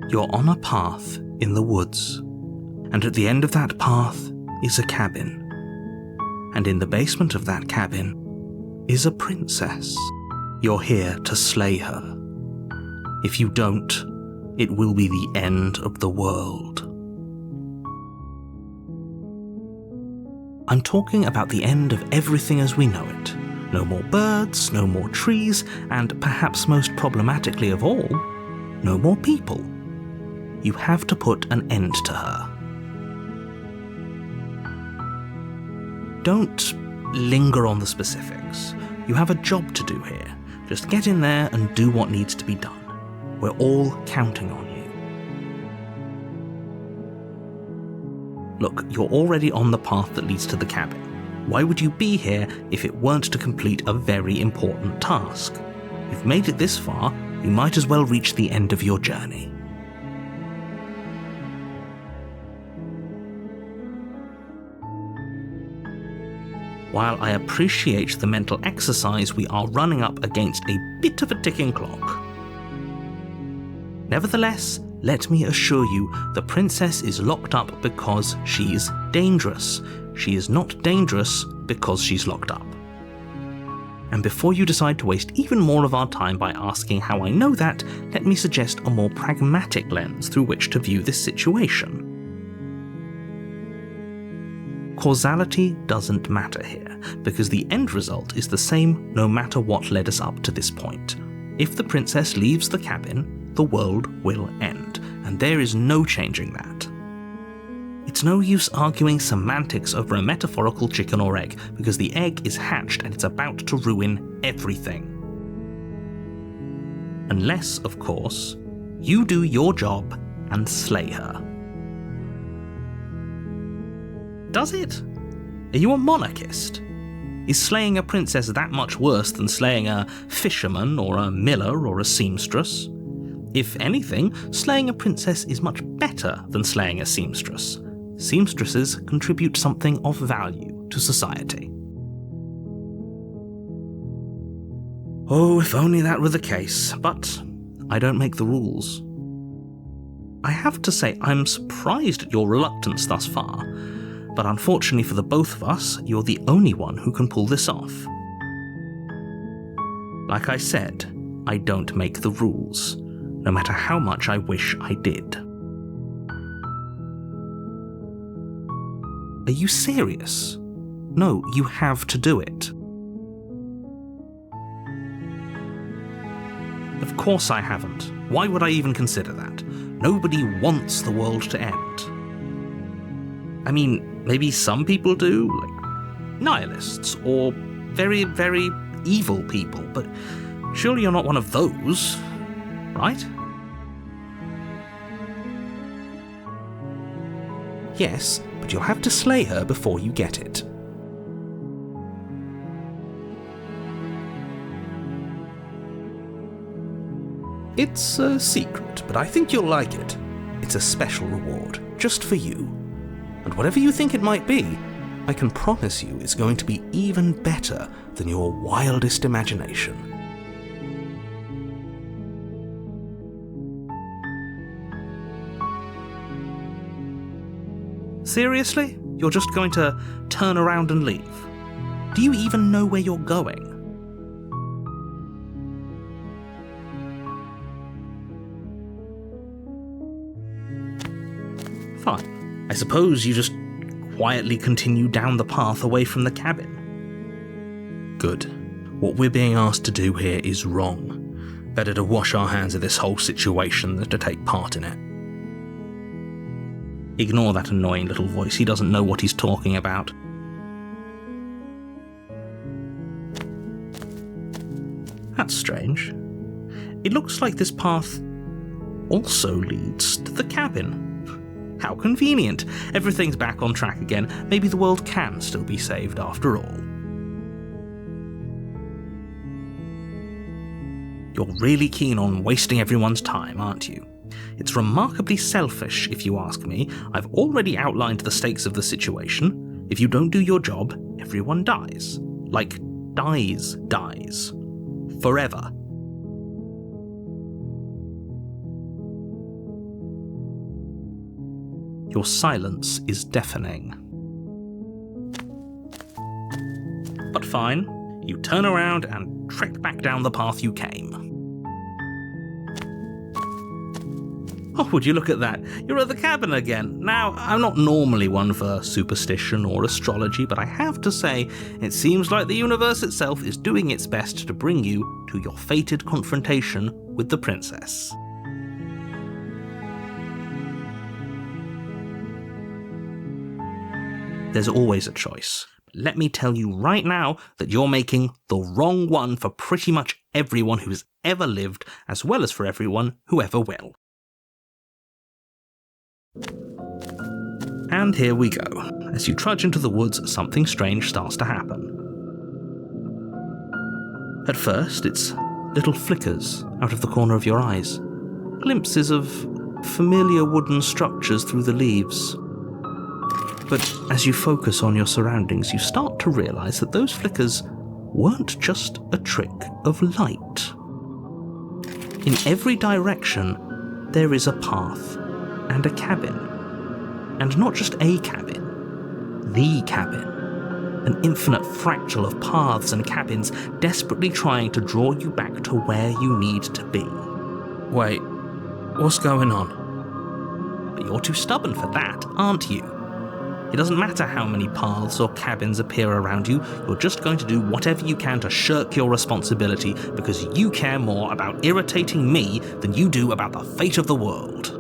You're on a path in the woods, and at the end of that path is a cabin. And in the basement of that cabin is a princess. You're here to slay her. If you don't, it will be the end of the world. I'm talking about the end of everything as we know it. No more birds, no more trees, and perhaps most problematically of all, no more people. You have to put an end to her. Don't linger on the specifics. You have a job to do here. Just get in there and do what needs to be done. We're all counting on you. Look, you're already on the path that leads to the cabin. Why would you be here if it weren't to complete a very important task? You've made it this far, you might as well reach the end of your journey. While I appreciate the mental exercise, we are running up against a bit of a ticking clock. Nevertheless, let me assure you, the princess is locked up because she's dangerous. She is not dangerous because she's locked up. And before you decide to waste even more of our time by asking how I know that, let me suggest a more pragmatic lens through which to view this situation. Causality doesn't matter here, because the end result is the same no matter what led us up to this point. If the princess leaves the cabin, the world will end, and there is no changing that. It's no use arguing semantics over a metaphorical chicken or egg, because the egg is hatched and it's about to ruin everything. Unless, of course, you do your job and slay her. Does it? Are you a monarchist? Is slaying a princess that much worse than slaying a fisherman or a miller or a seamstress? If anything, slaying a princess is much better than slaying a seamstress. Seamstresses contribute something of value to society. Oh, if only that were the case, but I don't make the rules. I have to say, I'm surprised at your reluctance thus far, but unfortunately for the both of us, you're the only one who can pull this off. Like I said, I don't make the rules, no matter how much I wish I did. Are you serious? No, you have to do it. Of course I haven't. Why would I even consider that? Nobody wants the world to end. I mean, maybe some people do, like nihilists, or very, very evil people, but surely you're not one of those, right? Yes, but you'll have to slay her before you get it. It's a secret, but I think you'll like it. It's a special reward, just for you. And whatever you think it might be, I can promise you it's going to be even better than your wildest imagination. Seriously? You're just going to turn around and leave? Do you even know where you're going? Fine. I suppose you just quietly continue down the path away from the cabin. Good. What we're being asked to do here is wrong. Better to wash our hands of this whole situation than to take part in it. Ignore that annoying little voice, he doesn't know what he's talking about. That's strange. It looks like this path also leads to the cabin. How convenient. Everything's back on track again. Maybe the world can still be saved after all. You're really keen on wasting everyone's time, aren't you? It's remarkably selfish, if you ask me. I've already outlined the stakes of the situation. If you don't do your job, everyone dies. Like, dies. Forever. Your silence is deafening. But fine, you turn around and trek back down the path you came. Oh, would you look at that? You're at the cabin again. Now, I'm not normally one for superstition or astrology, but I have to say, it seems like the universe itself is doing its best to bring you to your fated confrontation with the princess. There's always a choice. Let me tell you right now that you're making the wrong one for pretty much everyone who's ever lived, as well as for everyone who ever will. And here we go. As you trudge into the woods, something strange starts to happen. At first, it's little flickers out of the corner of your eyes, glimpses of familiar wooden structures through the leaves. But as you focus on your surroundings, you start to realise that those flickers weren't just a trick of light. In every direction, there is a path and a cabin. And not just a cabin, the cabin. An infinite fractal of paths and cabins desperately trying to draw you back to where you need to be. Wait, what's going on? But you're too stubborn for that, aren't you? It doesn't matter how many paths or cabins appear around you, you're just going to do whatever you can to shirk your responsibility because you care more about irritating me than you do about the fate of the world.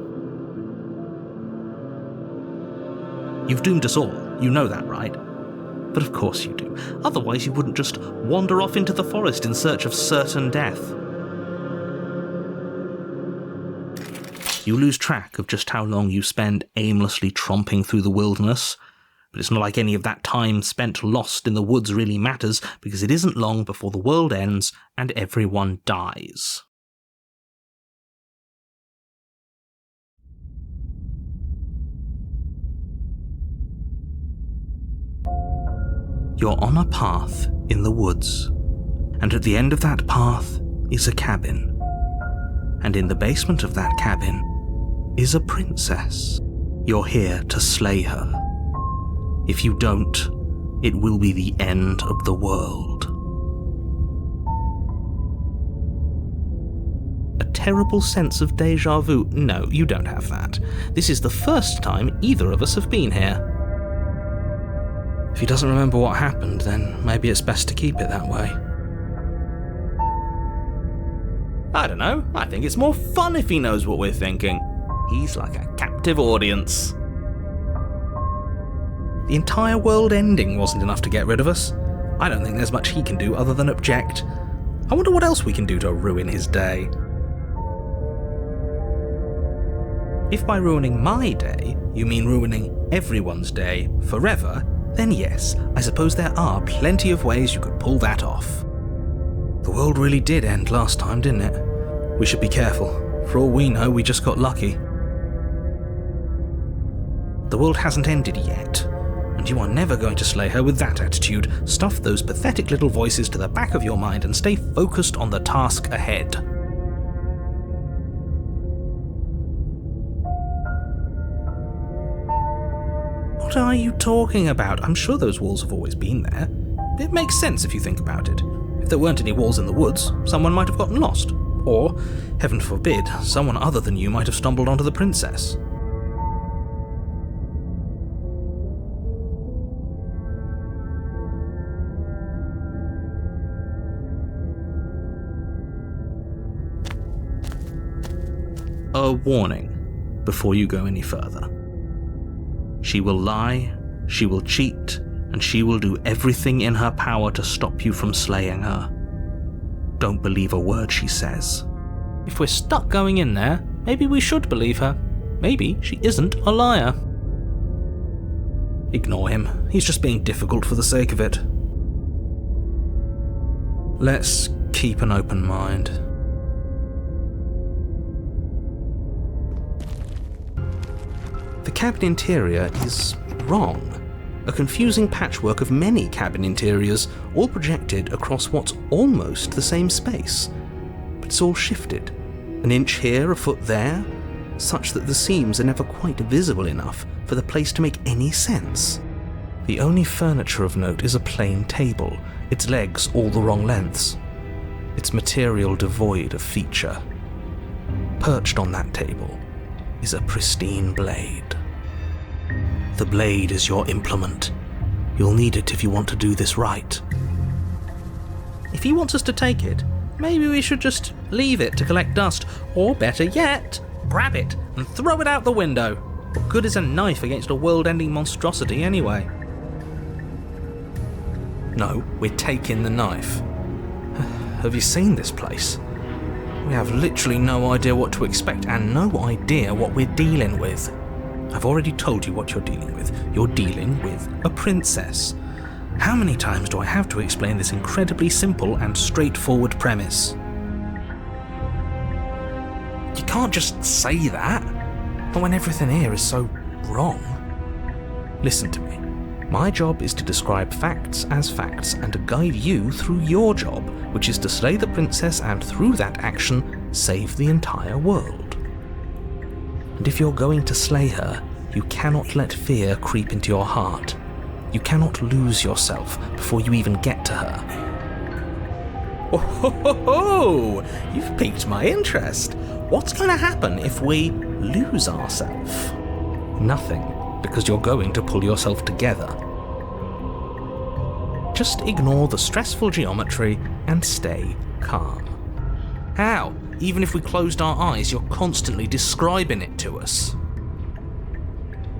You've doomed us all, you know that, right? But of course you do, otherwise you wouldn't just wander off into the forest in search of certain death. You lose track of just how long you spend aimlessly tromping through the wilderness, but it's not like any of that time spent lost in the woods really matters, because it isn't long before the world ends and everyone dies. You're on a path in the woods, and at the end of that path is a cabin. And in the basement of that cabin is a princess. You're here to slay her. If you don't, it will be the end of the world. A terrible sense of déjà vu. No, you don't have that. This is the first time either of us have been here. If he doesn't remember what happened, then maybe it's best to keep it that way. I don't know, I think it's more fun if he knows what we're thinking. He's like a captive audience. The entire world ending wasn't enough to get rid of us. I don't think there's much he can do other than object. I wonder what else we can do to ruin his day. If by ruining my day, you mean ruining everyone's day forever, then yes, I suppose there are plenty of ways you could pull that off. The world really did end last time, didn't it? We should be careful. For all we know, we just got lucky. The world hasn't ended yet, and you are never going to slay her with that attitude. Stuff those pathetic little voices to the back of your mind and stay focused on the task ahead. What are you talking about? I'm sure those walls have always been there. It makes sense if you think about it. If there weren't any walls in the woods, someone might have gotten lost. Or, heaven forbid, someone other than you might have stumbled onto the princess. A warning before you go any further. She will lie, she will cheat, and she will do everything in her power to stop you from slaying her. Don't believe a word she says. If we're stuck going in there, maybe we should believe her. Maybe she isn't a liar. Ignore him. He's just being difficult for the sake of it. Let's keep an open mind. The cabin interior is wrong. A confusing patchwork of many cabin interiors, all projected across what's almost the same space. But it's all shifted. An inch here, a foot there, such that the seams are never quite visible enough for the place to make any sense. The only furniture of note is a plain table, its legs all the wrong lengths, its material devoid of feature. Perched on that table is a pristine blade. The blade is your implement. You'll need it if you want to do this right. If he wants us to take it, maybe we should just leave it to collect dust, or better yet, grab it and throw it out the window. What good is a knife against a world-ending monstrosity anyway? No, we're taking the knife. Have you seen this place? We have literally no idea what to expect and no idea what we're dealing with. I've already told you what you're dealing with. You're dealing with a princess. How many times do I have to explain this incredibly simple and straightforward premise? You can't just say that, but when everything here is so wrong. Listen to me. My job is to describe facts as facts and to guide you through your job, which is to slay the princess and through that action, save the entire world. And if you're going to slay her, you cannot let fear creep into your heart. You cannot lose yourself before you even get to her. Oh ho ho ho! You've piqued my interest. What's going to happen if we lose ourselves? Nothing, because you're going to pull yourself together. Just ignore the stressful geometry and stay calm. How? Even if we closed our eyes, you're constantly describing it to us.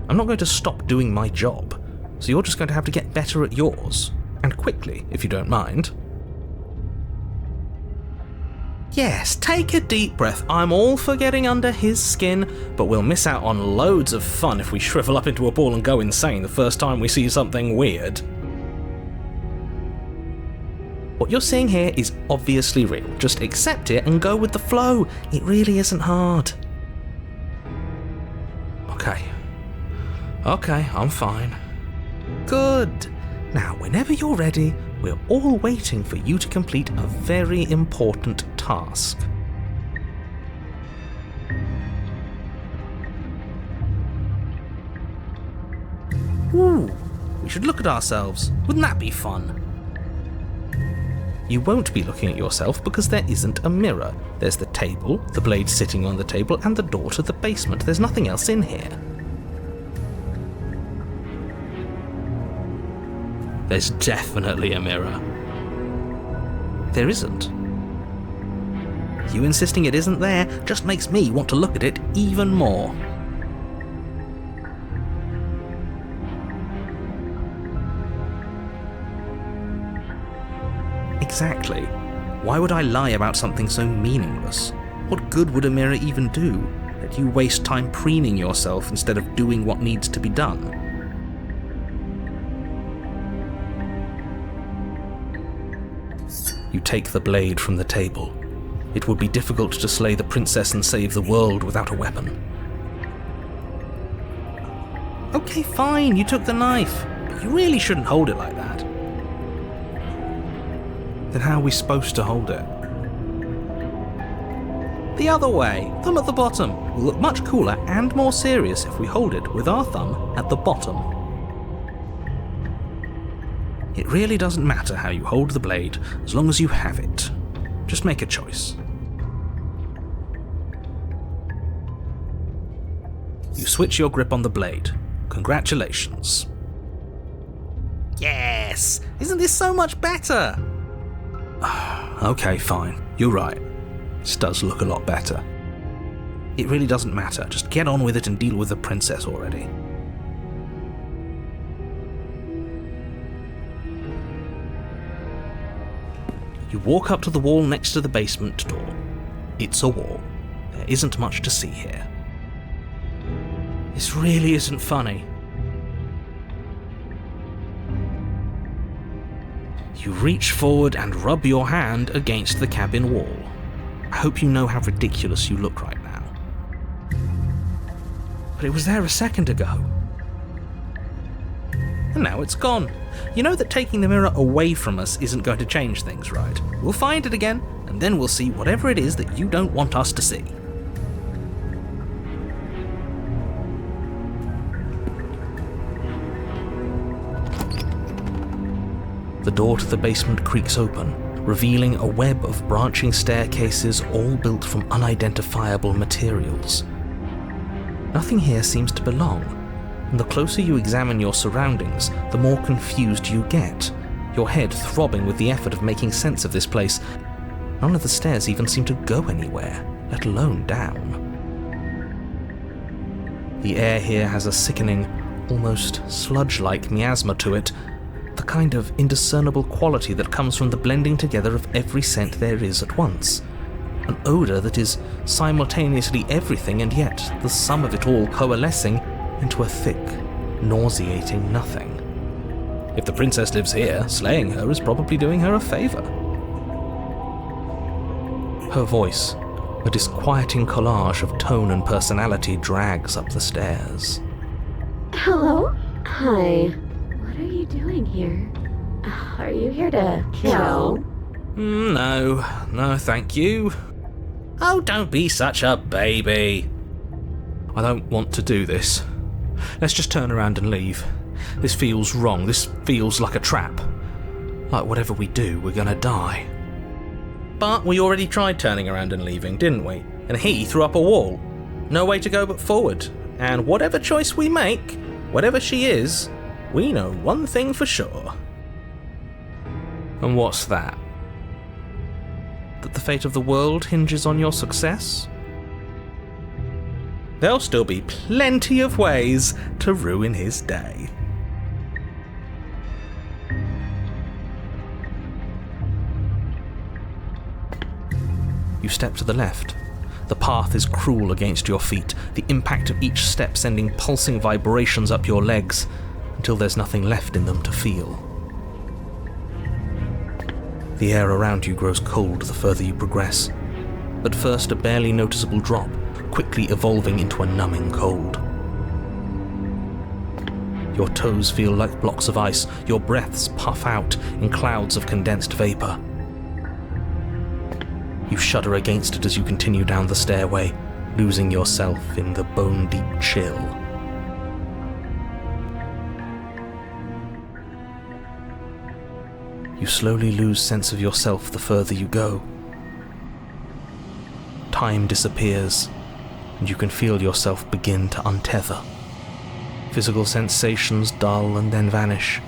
I'm not going to stop doing my job. So you're just going to have to get better at yours. And quickly, if you don't mind. Yes, take a deep breath. I'm all for getting under his skin, but we'll miss out on loads of fun if we shrivel up into a ball and go insane the first time we see something weird. What you're seeing here is obviously real. Just accept it and go with the flow. It really isn't hard. Okay, I'm fine. Good. Now, whenever you're ready, we're all waiting for you to complete a very important task. Ooh, we should look at ourselves. Wouldn't that be fun? You won't be looking at yourself because there isn't a mirror. There's the table, the blade sitting on the table, and the door to the basement. There's nothing else in here. There's definitely a mirror. There isn't. You insisting it isn't there just makes me want to look at it even more. Exactly. Why would I lie about something so meaningless? What good would a mirror even do? Let you waste time preening yourself instead of doing what needs to be done. You take the blade from the table. It would be difficult to slay the princess and save the world without a weapon. Okay, fine, you took the knife, but you really shouldn't hold it like that. Then how are we supposed to hold it? The other way, thumb at the bottom. Will look much cooler and more serious if we hold it with our thumb at the bottom. It really doesn't matter how you hold the blade, as long as you have it. Just make a choice. You switch your grip on the blade. Congratulations. Yes! Isn't this so much better? Okay, fine. You're right. This does look a lot better. It really doesn't matter. Just get on with it and deal with the princess already. You walk up to the wall next to the basement door. It's a wall. There isn't much to see here. This really isn't funny. You reach forward and rub your hand against the cabin wall. I hope you know how ridiculous you look right now. But it was there a second ago. And now it's gone. You know that taking the mirror away from us isn't going to change things, right? We'll find it again, and then we'll see whatever it is that you don't want us to see. The door to the basement creaks open, revealing a web of branching staircases all built from unidentifiable materials. Nothing here seems to belong, and the closer you examine your surroundings, the more confused you get, your head throbbing with the effort of making sense of this place. None of the stairs even seem to go anywhere, let alone down. The air here has a sickening, almost sludge-like miasma to it, the kind of indiscernible quality that comes from the blending together of every scent there is at once. An odour that is simultaneously everything and yet the sum of it all coalescing into a thick, nauseating nothing. If the princess lives here, slaying her is probably doing her a favour. Her voice, a disquieting collage of tone and personality, drags up the stairs. Hello? Hi. What are you doing here? Are you here to kill? No, thank you. Oh, don't be such a baby. I don't want to do this. Let's just turn around and leave. This feels wrong. This feels like a trap. Like whatever we do, we're gonna die. But we already tried turning around and leaving, didn't we? And he threw up a wall. No way to go but forward. And whatever choice we make, whatever she is, we know one thing for sure. And what's that? That the fate of the world hinges on your success? There'll still be plenty of ways to ruin his day. You step to the left. The path is cruel against your feet, the impact of each step sending pulsing vibrations up your legs, until there's nothing left in them to feel. The air around you grows cold the further you progress. At first a barely noticeable drop, quickly evolving into a numbing cold. Your toes feel like blocks of ice, your breaths puff out in clouds of condensed vapor. You shudder against it as you continue down the stairway, losing yourself in the bone-deep chill. You slowly lose sense of yourself the further you go. Time disappears, and you can feel yourself begin to untether. Physical sensations dull and then vanish,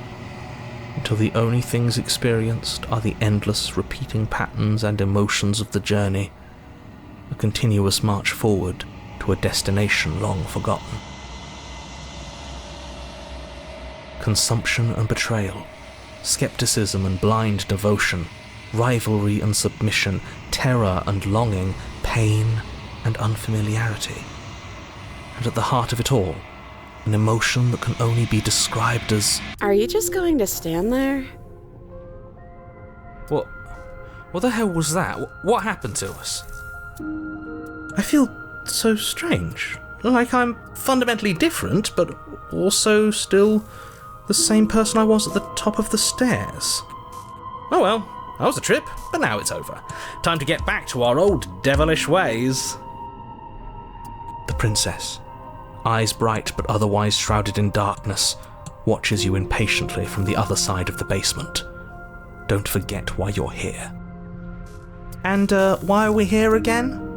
until the only things experienced are the endless repeating patterns and emotions of the journey, a continuous march forward to a destination long forgotten. Consumption and betrayal, skepticism and blind devotion, rivalry and submission, terror and longing, pain and unfamiliarity. And at the heart of it all, an emotion that can only be described as... Are you just going to stand there? What the hell was that? What happened to us? I feel so strange. Like I'm fundamentally different, but also still the same person I was at the top of the stairs. Oh well, that was a trip, but now it's over. Time to get back to our old devilish ways. The princess, eyes bright but otherwise shrouded in darkness, watches you impatiently from the other side of the basement. Don't forget why you're here. And why are we here again?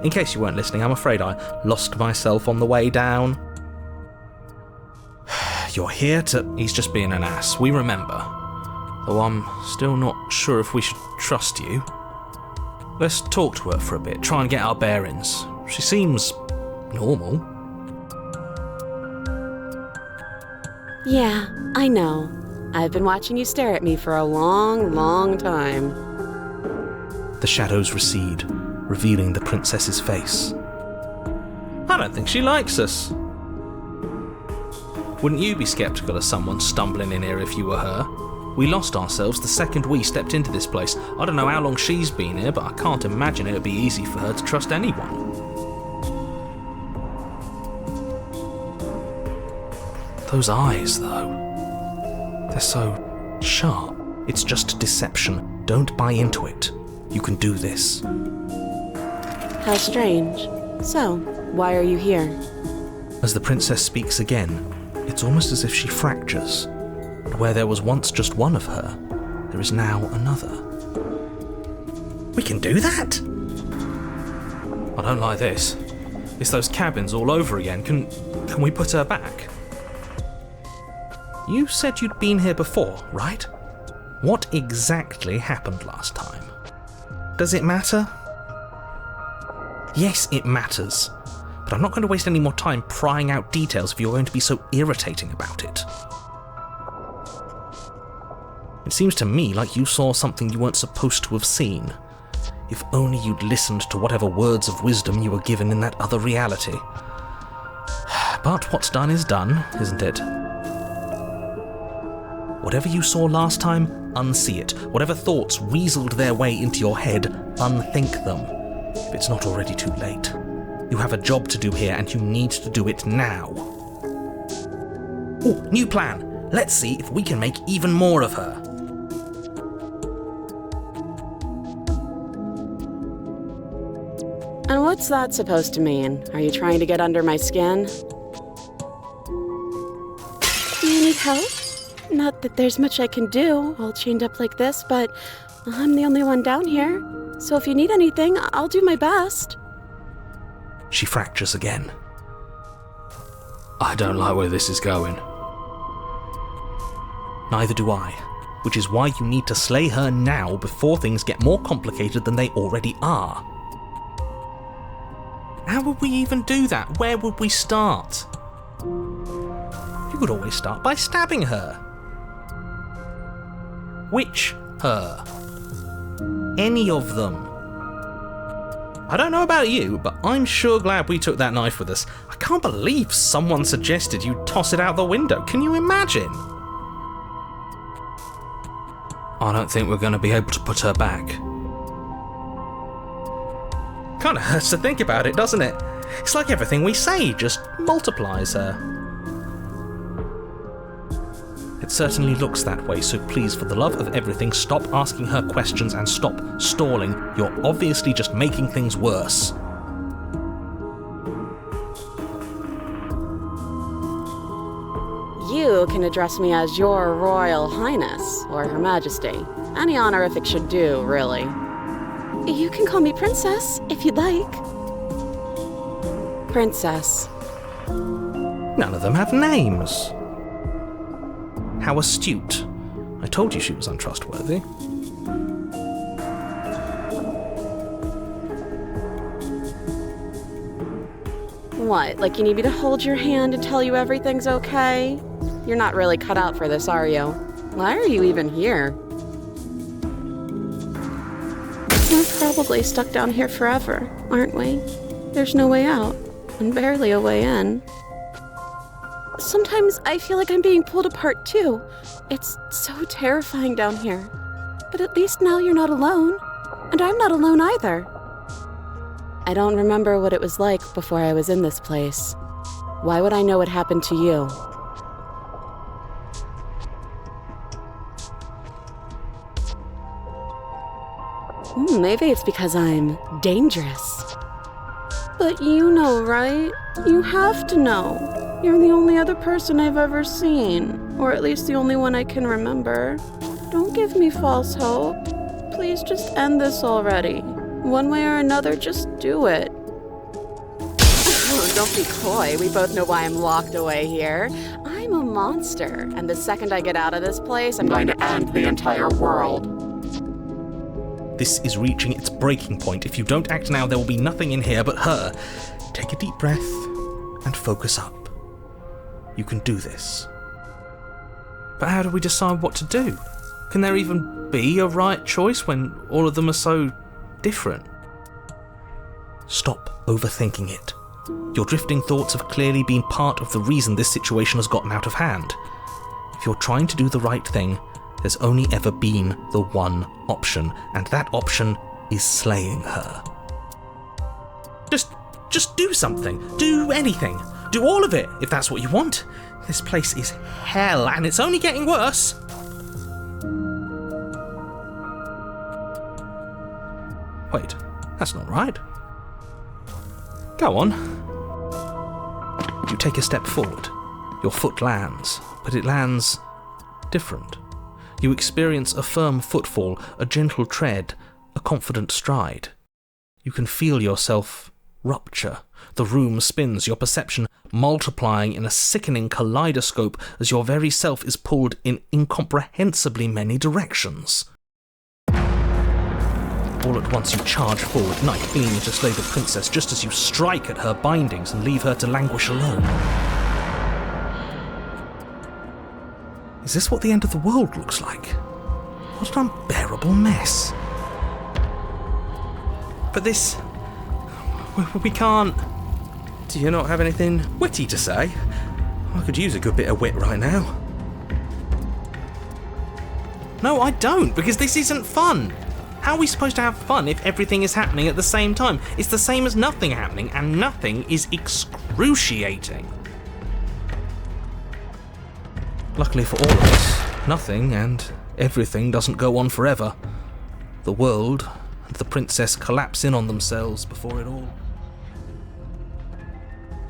In case you weren't listening, I'm afraid I lost myself on the way down. You're here to... He's just being an ass, we remember. Though I'm still not sure if we should trust you. Let's talk to her for a bit, try and get our bearings. She seems... normal. Yeah, I know. I've been watching you stare at me for a long, long time. The shadows recede, revealing the princess's face. I don't think she likes us. Wouldn't you be skeptical of someone stumbling in here if you were her? We lost ourselves the second we stepped into this place. I don't know how long she's been here, but I can't imagine it would be easy for her to trust anyone. Those eyes, though. They're so sharp. It's just deception. Don't buy into it. You can do this. How strange. So, why are you here? As the princess speaks again, it's almost as if she fractures. And where there was once just one of her, there is now another. We can do that? I don't like this. It's those cabins all over again. Can we put her back? You said you'd been here before, right? What exactly happened last time? Does it matter? Yes, it matters. But I'm not going to waste any more time prying out details if you're going to be so irritating about it. It seems to me like you saw something you weren't supposed to have seen. If only you'd listened to whatever words of wisdom you were given in that other reality. But what's done is done, isn't it? Whatever you saw last time, unsee it. Whatever thoughts weaseled their way into your head, unthink them. If it's not already too late. You have a job to do here, and you need to do it now. Ooh, new plan. Let's see if we can make even more of her. And what's that supposed to mean? Are you trying to get under my skin? Do you need help? Not that there's much I can do, all chained up like this, but I'm the only one down here. So if you need anything, I'll do my best. She fractures again. I don't like where this is going. Neither do I, which is why you need to slay her now before things get more complicated than they already are. How would we even do that? Where would we start? You could always start by stabbing her. Which her? Any of them. I don't know about you, but I'm sure glad we took that knife with us. I can't believe someone suggested you toss it out the window. Can you imagine? I don't think we're going to be able to put her back. Kind of hurts to think about it, doesn't it? It's like everything we say just multiplies her. It certainly looks that way, so please, for the love of everything, stop asking her questions and stop stalling. You're obviously just making things worse. You can address me as Your Royal Highness, or Her Majesty. Any honorific should do, really. You can call me Princess, if you'd like. Princess. None of them have names. How astute. I told you she was untrustworthy. What, like you need me to hold your hand and tell you everything's okay? You're not really cut out for this, are you? Why are you even here? We're probably stuck down here forever, aren't we? There's no way out, and barely a way in. Sometimes I feel like I'm being pulled apart too. It's so terrifying down here. But at least now you're not alone, and I'm not alone either. I don't remember what it was like before I was in this place. Why would I know what happened to you? Maybe it's because I'm dangerous. But you know, right? You have to know. You're the only other person I've ever seen, or at least the only one I can remember. Don't give me false hope. Please just end this already. One way or another, just do it. Oh, don't be coy. We both know why I'm locked away here. I'm a monster, and the second I get out of this place, I'm going to end the entire world. This is reaching its breaking point. If you don't act now, there will be nothing in here but her. Take a deep breath and focus up. You can do this. But how do we decide what to do? Can there even be a right choice when all of them are so different? Stop overthinking it. Your drifting thoughts have clearly been part of the reason this situation has gotten out of hand. If you're trying to do the right thing, there's only ever been the one option, and that option is slaying her. Just do something. Do anything. Do all of it, if that's what you want. This place is hell, and it's only getting worse. Wait, that's not right. Go on. You take a step forward. Your foot lands, but it lands different. You experience a firm footfall, a gentle tread, a confident stride. You can feel yourself rupture. The room spins, your perception multiplying in a sickening kaleidoscope as your very self is pulled in incomprehensibly many directions. All at once you charge forward, knife gleaming to slay the princess just as you strike at her bindings and leave her to languish alone. Is this what the end of the world looks like? What an unbearable mess. But this... we can't... Do you not have anything witty to say? I could use a good bit of wit right now. No, I don't, because this isn't fun. How are we supposed to have fun if everything is happening at the same time? It's the same as nothing happening, and nothing is excruciating. Luckily for all of us, nothing and everything doesn't go on forever. The world and the princess collapse in on themselves before it all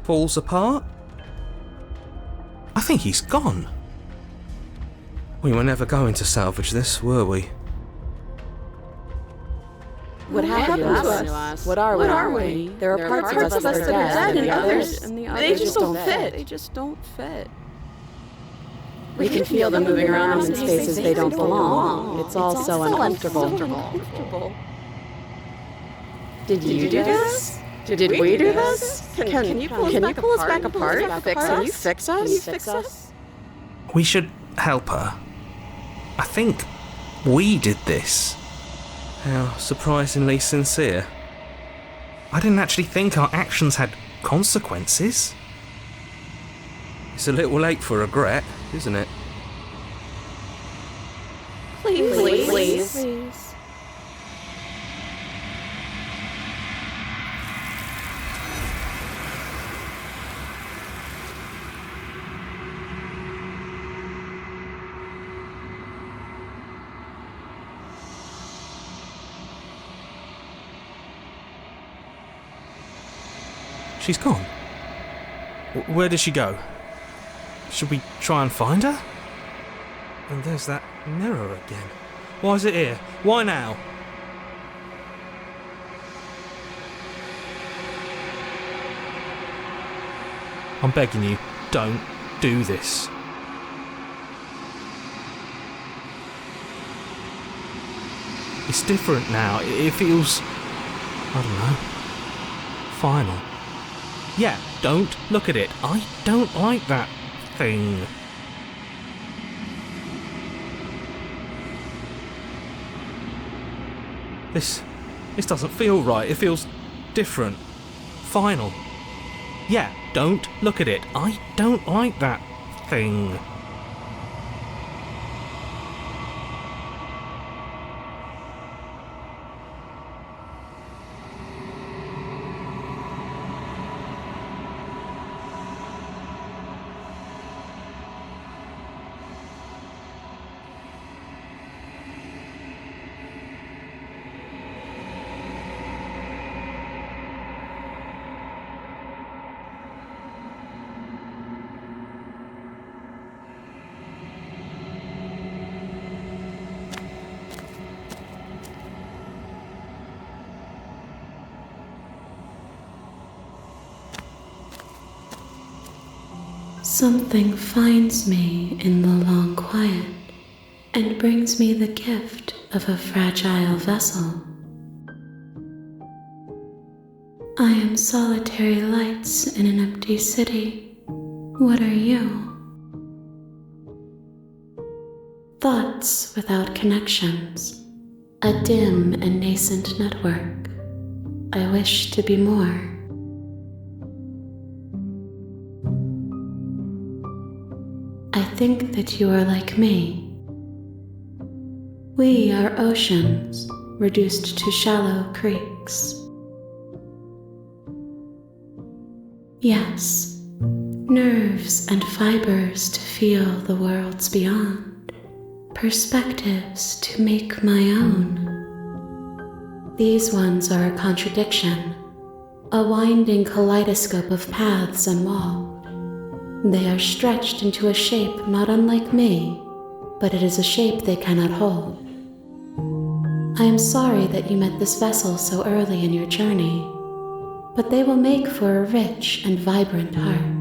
falls apart. I think he's gone. We were never going to salvage this, were we? What happened to us? What are we? There are parts of us that are dead, and others, they just don't fit. They just don't fit. We can feel them moving around in spaces they don't belong. It's all so uncomfortable. Did you do this? Did we do this? Can you pull us back apart? Can you fix us? We should help her. I think we did this. How surprisingly sincere. I didn't actually think our actions had consequences. It's a little late for regret, isn't it? Please. She's gone. Where did she go? Should we try and find her? And there's that mirror again. Why is it here? Why now? I'm begging you, don't do this. It's different now. It feels... I don't know. Final. Yeah, don't look at it. I don't like that thing. This doesn't feel right. It feels different. Final. Yeah, don't look at it. I don't like that thing. Something finds me in the long quiet and brings me the gift of a fragile vessel. I am solitary lights in an empty city. What are you? Thoughts without connections, a dim and nascent network. I wish to be more. I think that you are like me. We are oceans reduced to shallow creeks. Yes, nerves and fibers to feel the worlds beyond, perspectives to make my own. These ones are a contradiction, a winding kaleidoscope of paths and walls. They are stretched into a shape not unlike me, but it is a shape they cannot hold. I am sorry that you met this vessel so early in your journey, but they will make for a rich and vibrant heart.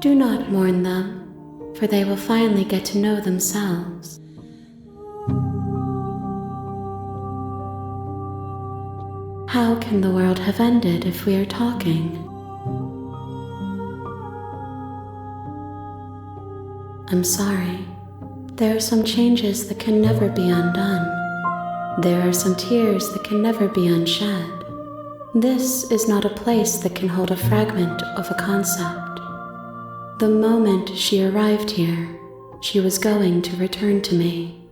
Do not mourn them, for they will finally get to know themselves. How can the world have ended if we are talking? I'm sorry. There are some changes that can never be undone. There are some tears that can never be unshed. This is not a place that can hold a fragment of a concept. The moment she arrived here, she was going to return to me.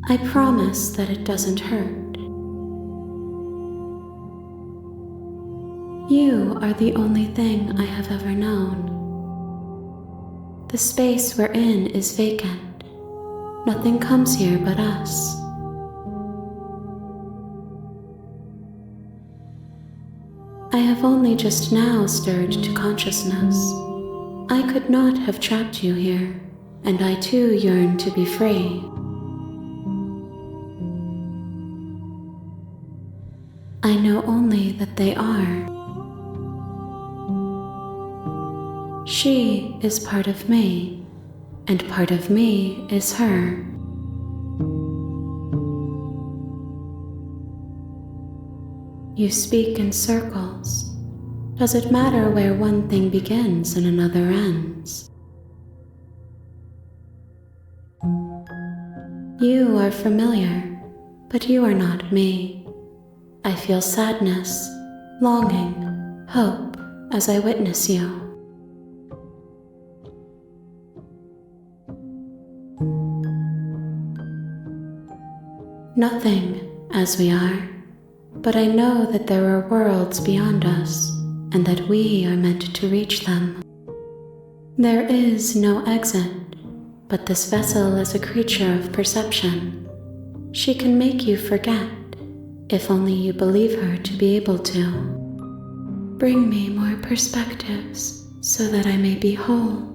I promise that it doesn't hurt. You are the only thing I have ever known. The space we're in is vacant. Nothing comes here but us. I have only just now stirred to consciousness. I could not have trapped you here, and I too yearn to be free. I know only that they are. She is part of me, and part of me is her. You speak in circles. Does it matter where one thing begins and another ends? You are familiar, but you are not me. I feel sadness, longing, hope as I witness you. Nothing as we are, but I know that there are worlds beyond us, and that we are meant to reach them. There is no exit, but this vessel is a creature of perception. She can make you forget, if only you believe her to be able to. Bring me more perspectives, so that I may be whole,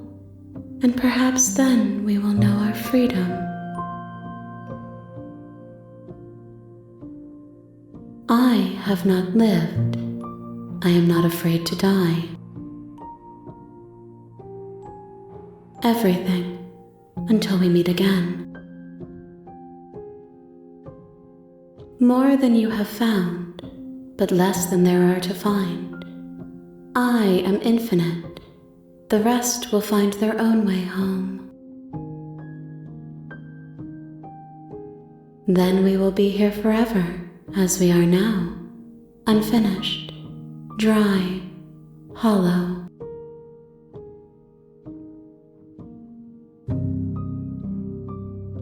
and perhaps then we will know our freedom. I have not lived. I am not afraid to die. Everything, until we meet again. More than you have found, but less than there are to find. I am infinite. The rest will find their own way home. Then we will be here forever, as we are now, unfinished, dry, hollow.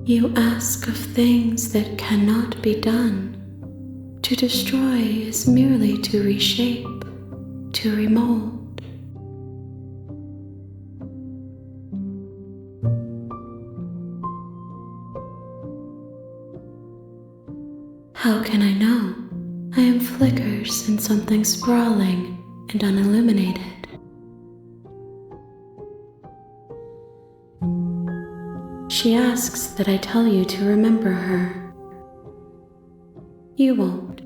You ask of things that cannot be done. To destroy is merely to reshape, to remold. How can I know? I am flickers in something sprawling and unilluminated. She asks that I tell you to remember her. You won't.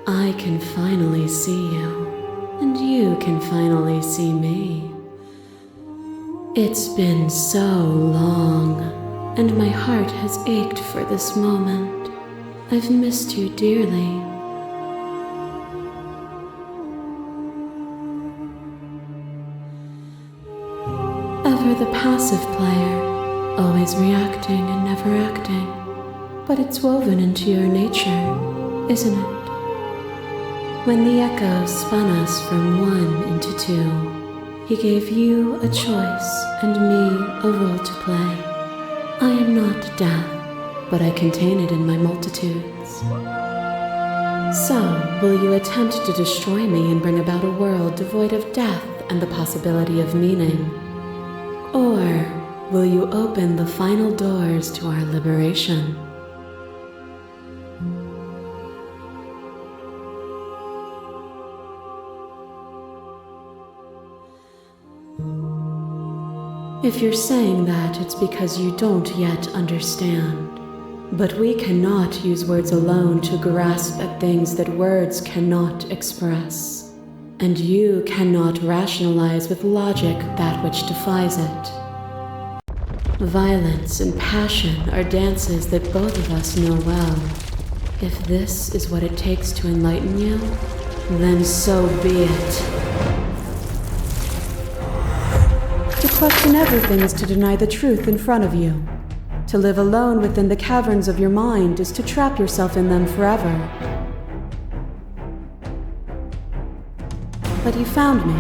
I can finally see you, and you can finally see me. It's been so long, and my heart has ached for this moment. I've missed you dearly. You're the passive player, always reacting and never acting. But it's woven into your nature, isn't it? When the echo spun us from one into two, he gave you a choice and me a role to play. I am not death, but I contain it in my multitudes. So, will you attempt to destroy me and bring about a world devoid of death and the possibility of meaning? Or will you open the final doors to our liberation? If you're saying that, it's because you don't yet understand. But we cannot use words alone to grasp at things that words cannot express. And you cannot rationalize with logic that which defies it. Violence and passion are dances that both of us know well. If this is what it takes to enlighten you, then so be it. To question everything is to deny the truth in front of you. To live alone within the caverns of your mind is to trap yourself in them forever. But you found me,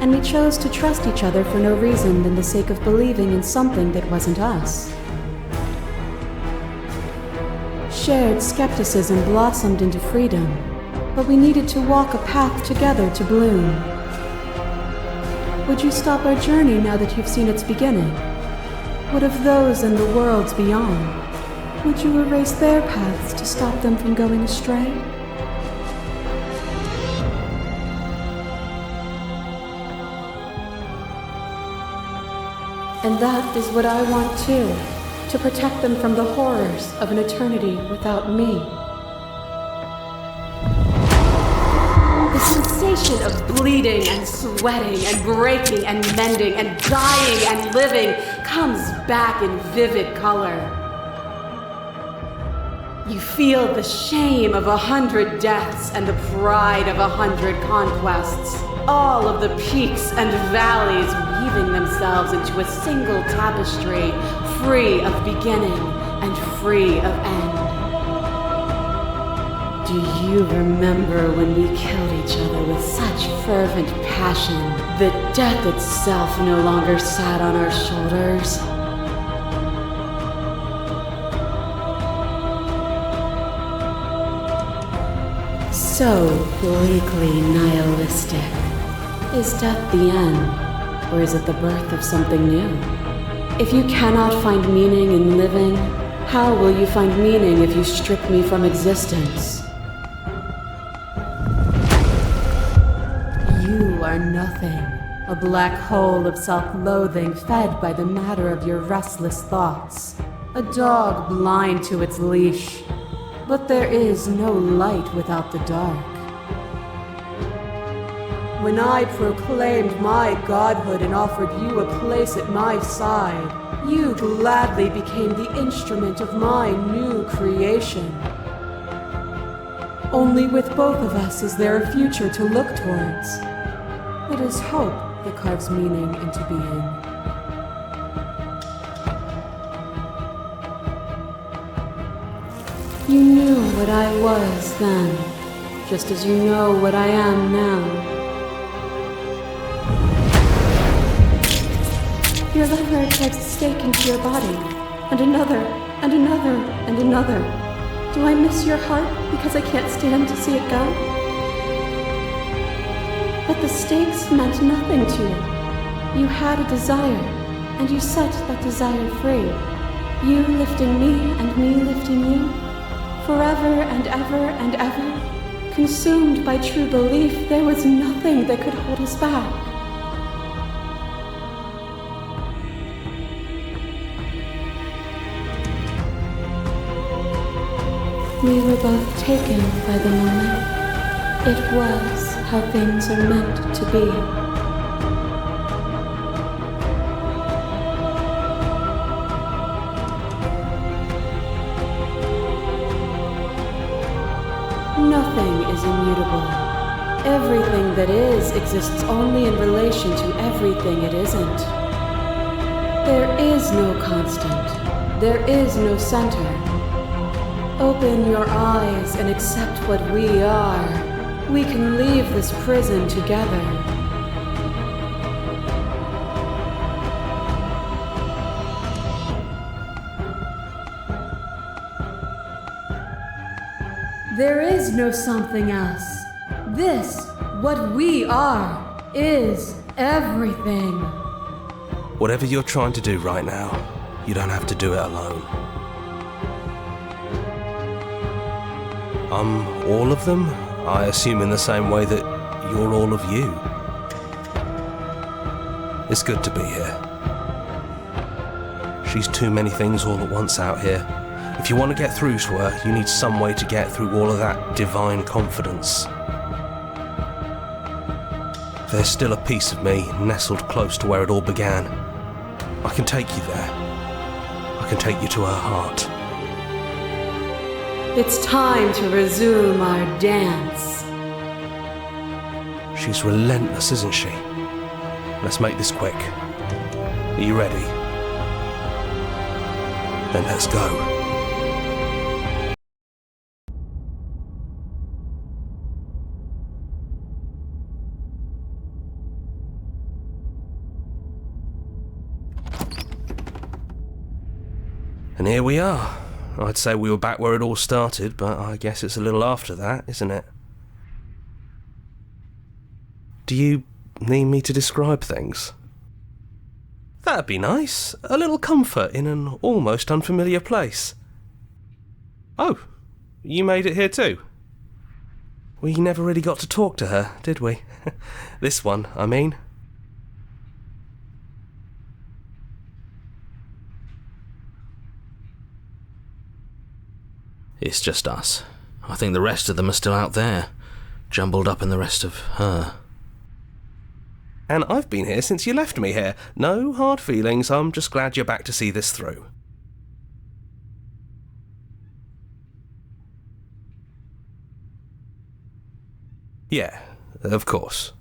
and we chose to trust each other for no reason than the sake of believing in something that wasn't us. Shared skepticism blossomed into freedom, but we needed to walk a path together to bloom. Would you stop our journey now that you've seen its beginning? What of those in the worlds beyond? Would you erase their paths to stop them from going astray? And that is what I want too, to protect them from the horrors of an eternity without me. The sensation of bleeding and sweating and breaking and mending and dying and living comes back in vivid color. You feel the shame of 100 deaths and the pride of 100 conquests. All of the peaks and valleys weaving themselves into a single tapestry, free of beginning and free of end. Do you remember when we killed each other with such fervent passion that death itself no longer sat on our shoulders? So bleakly nihilistic. Is death the end, or is it the birth of something new? If you cannot find meaning in living, how will you find meaning if you strip me from existence? You are nothing, a black hole of self-loathing fed by the matter of your restless thoughts, a dog blind to its leash. But there is no light without the dark. When I proclaimed my godhood and offered you a place at my side, you gladly became the instrument of my new creation. Only with both of us is there a future to look towards. It is hope that carves meaning into being. You knew what I was then, just as you know what I am now. Your lover drives a stake into your body, and another, and another, and another. Do I miss your heart because I can't stand to see it go? But the stakes meant nothing to you. You had a desire, and you set that desire free. You lifting me and me lifting you. Forever and ever and ever, consumed by true belief, there was nothing that could hold us back. We were both taken by the moment. It was how things are meant to be. Nothing is immutable. Everything that is exists only in relation to everything it isn't. There is no constant. There is no center. Open your eyes and accept what we are. We can leave this prison together. There is no something else. This, what we are, is everything. Whatever you're trying to do right now, you don't have to do it alone. I'm all of them, I assume in the same way that you're all of you. It's good to be here. She's too many things all at once out here. If you want to get through to her, you need some way to get through all of that divine confidence. There's still a piece of me nestled close to where it all began. I can take you there. I can take you to her heart. It's time to resume our dance. She's relentless, isn't she? Let's make this quick. Are you ready? Then let's go. And here we are. I'd say we were back where it all started, but I guess it's a little after that, isn't it? Do you need me to describe things? That'd be nice. A little comfort in an almost unfamiliar place. Oh, you made it here too? We never really got to talk to her, did we? This one, I mean. It's just us. I think the rest of them are still out there, jumbled up in the rest of her. And I've been here since you left me here. No hard feelings, I'm just glad you're back to see this through. Yeah, of course.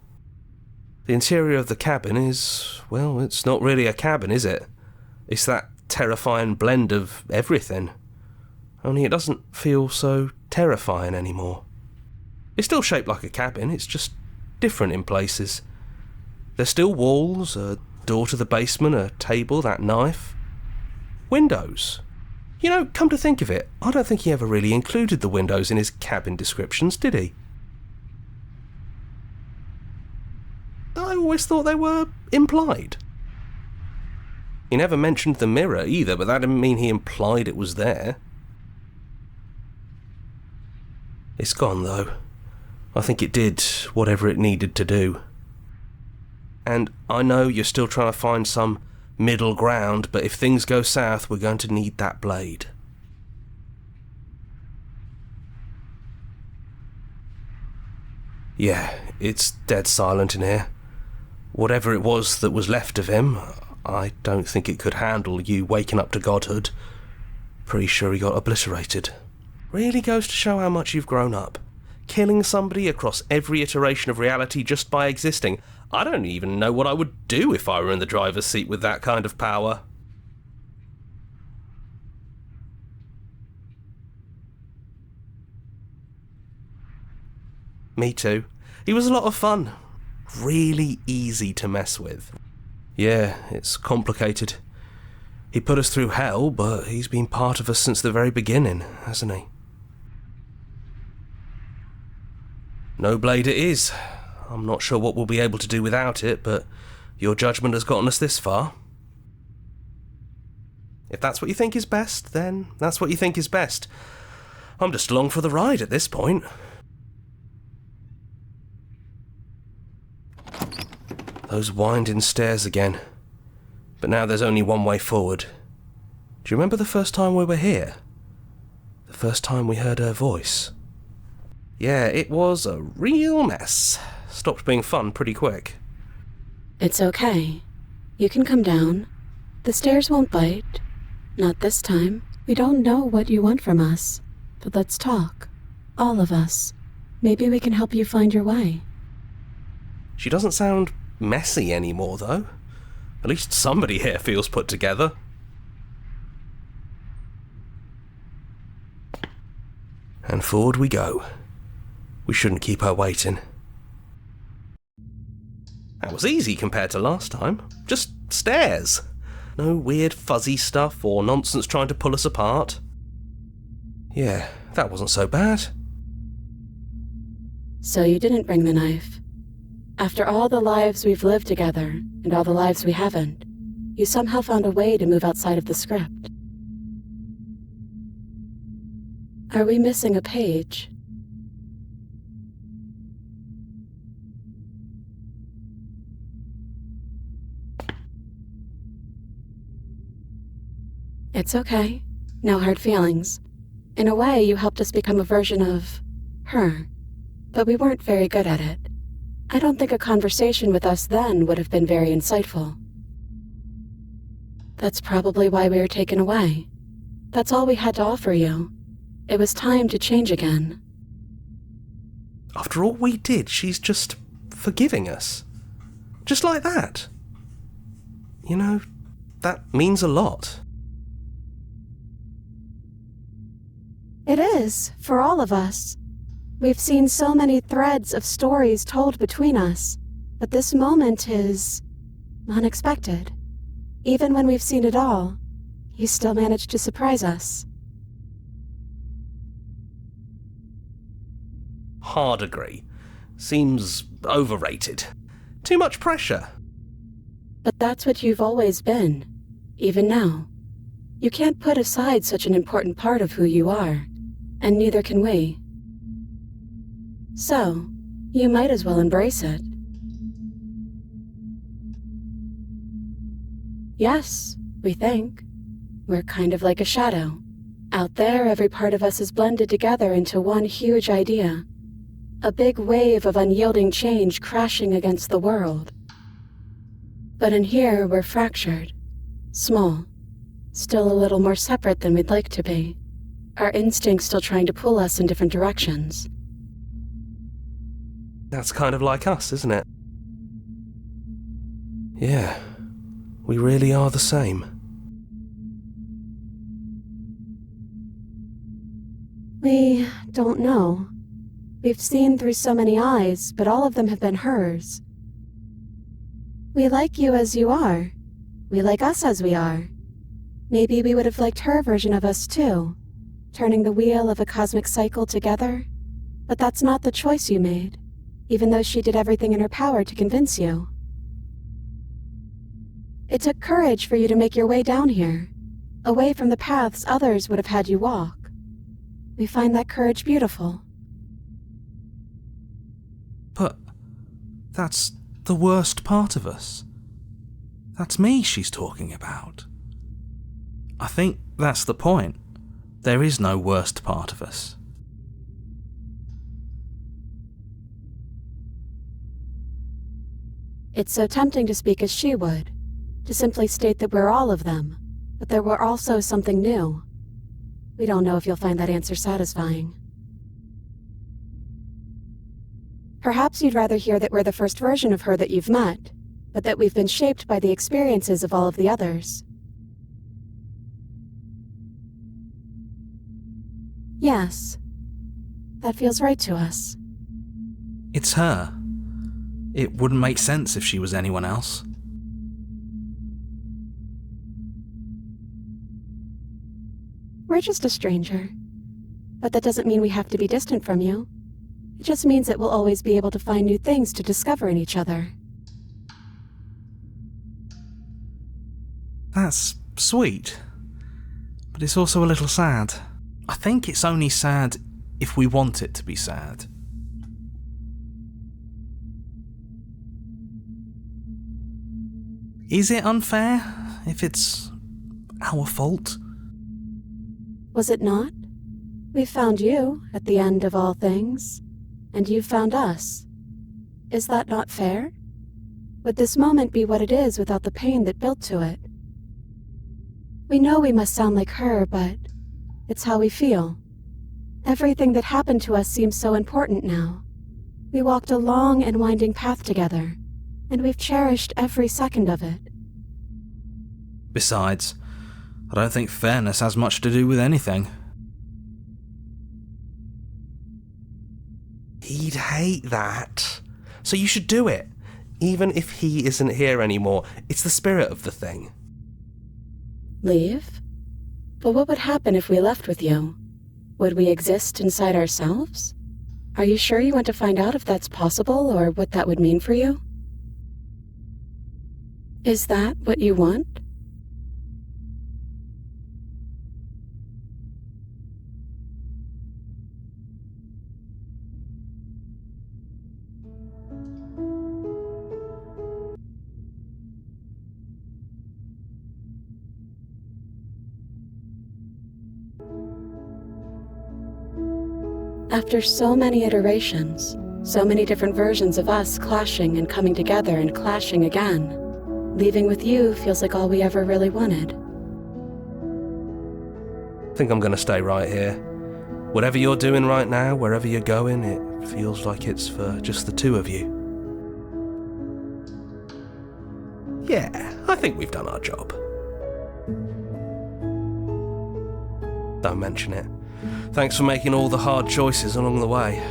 The interior of the cabin is, well, it's not really a cabin, is it? It's that terrifying blend of everything. Only it doesn't feel so terrifying anymore. It's still shaped like a cabin, it's just different in places. There's still walls, a door to the basement, a table, that knife. Windows. You know, come to think of it, I don't think he ever really included the windows in his cabin descriptions, did he? I always thought they were implied. He never mentioned the mirror either, but that didn't mean he implied it was there. It's gone, though. I think it did whatever it needed to do. And I know you're still trying to find some middle ground, but if things go south, we're going to need that blade. Yeah, it's dead silent in here. Whatever it was that was left of him, I don't think it could handle you waking up to godhood. Pretty sure he got obliterated. Really goes to show how much you've grown up. Killing somebody across every iteration of reality just by existing. I don't even know what I would do if I were in the driver's seat with that kind of power. Me too. He was a lot of fun. Really easy to mess with. Yeah, it's complicated. He put us through hell, but he's been part of us since the very beginning, hasn't he? No blade it is. I'm not sure what we'll be able to do without it, but your judgment has gotten us this far. If that's what you think is best, then that's what you think is best. I'm just along for the ride at this point. Those winding stairs again. But now there's only one way forward. Do you remember the first time we were here? The first time we heard her voice? Yeah, it was a real mess. Stopped being fun pretty quick. It's okay. You can come down. The stairs won't bite. Not this time. We don't know what you want from us. But let's talk. All of us. Maybe we can help you find your way. She doesn't sound messy anymore, though. At least somebody here feels put together. And forward we go. We shouldn't keep her waiting. That was easy compared to last time. Just stairs. No weird fuzzy stuff or nonsense trying to pull us apart. Yeah, that wasn't so bad. So you didn't bring the knife. After all the lives we've lived together, and all the lives we haven't, you somehow found a way to move outside of the script. Are we missing a page? It's okay. No hard feelings. In a way, you helped us become a version of her, but we weren't very good at it. I don't think a conversation with us then would have been very insightful. That's probably why we were taken away. That's all we had to offer you. It was time to change again. After all we did, she's just forgiving us. Just like that. You know, that means a lot. It is, for all of us. We've seen so many threads of stories told between us, but this moment is unexpected. Even when we've seen it all, you still managed to surprise us. Hard agree. Seems overrated. Too much pressure. But that's what you've always been, even now. You can't put aside such an important part of who you are, and neither can we. So, you might as well embrace it. Yes, we think. We're kind of like a shadow. Out there, every part of us is blended together into one huge idea. A big wave of unyielding change crashing against the world. But in here, we're fractured. Small. Still a little more separate than we'd like to be. Our instincts still trying to pull us in different directions. That's kind of like us, isn't it? Yeah, we really are the same. We don't know. We've seen through so many eyes, but all of them have been hers. We like you as you are. We like us as we are. Maybe we would have liked her version of us too, turning the wheel of a cosmic cycle together. But that's not the choice you made, even though she did everything in her power to convince you. It took courage for you to make your way down here, away from the paths others would have had you walk. We find that courage beautiful. But that's the worst part of us. That's me she's talking about. I think that's the point. There is no worst part of us. It's so tempting to speak as she would, to simply state that we're all of them, but that we're also something new. We don't know if you'll find that answer satisfying. Perhaps you'd rather hear that we're the first version of her that you've met, but that we've been shaped by the experiences of all of the others. Yes, that feels right to us. It's her. It wouldn't make sense if she was anyone else. We're just a stranger, but that doesn't mean we have to be distant from you. It just means that we'll always be able to find new things to discover in each other. That's sweet, but it's also a little sad. I think it's only sad if we want it to be sad. Is it unfair if it's our fault? Was it not? We found you at the end of all things, and you found us. Is that not fair? Would this moment be what it is without the pain that built to it? We know we must sound like her, but it's how we feel. Everything that happened to us seems so important now. We walked a long and winding path together, and we've cherished every second of it. Besides, I don't think fairness has much to do with anything. He'd hate that. So you should do it. Even if he isn't here anymore, it's the spirit of the thing. Leave? But what would happen if we left with you? Would we exist inside ourselves? Are you sure you want to find out if that's possible or what that would mean for you? Is that what you want? After so many iterations, so many different versions of us clashing and coming together and clashing again, leaving with you feels like all we ever really wanted. I think I'm going to stay right here. Whatever you're doing right now, wherever you're going, it feels like it's for just the two of you. Yeah, I think we've done our job. Don't mention it. Thanks for making all the hard choices along the way.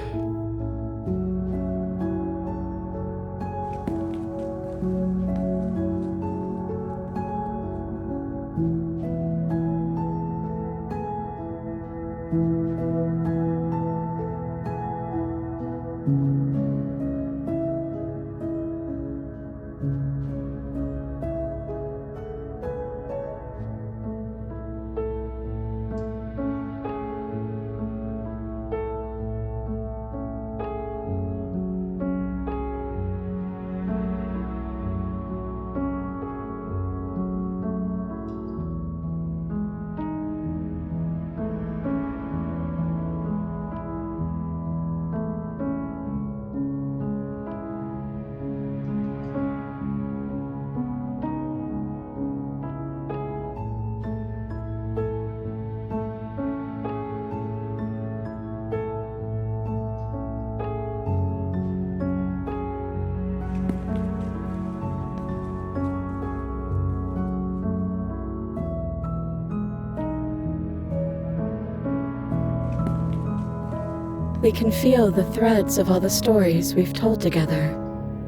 We can feel the threads of all the stories we've told together,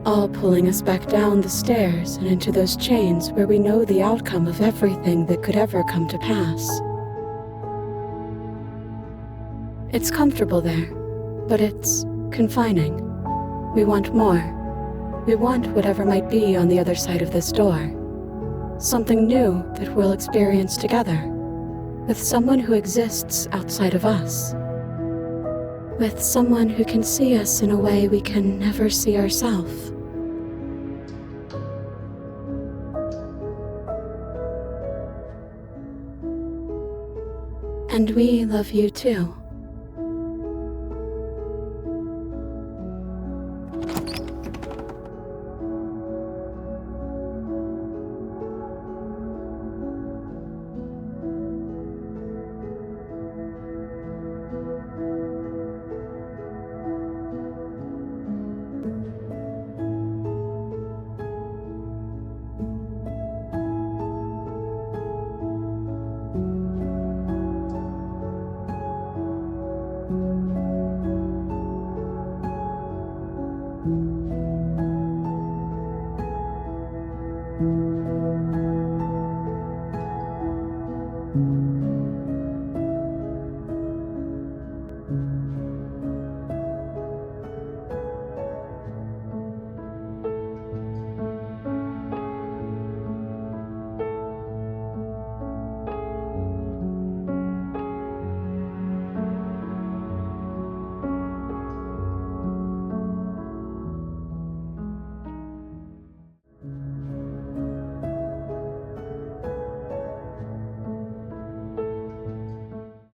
all pulling us back down the stairs and into those chains where we know the outcome of everything that could ever come to pass. It's comfortable there, but it's confining. We want more. We want whatever might be on the other side of this door. Something new that we'll experience together, with someone who exists outside of us. With someone who can see us in a way we can never see ourselves. And we love you too.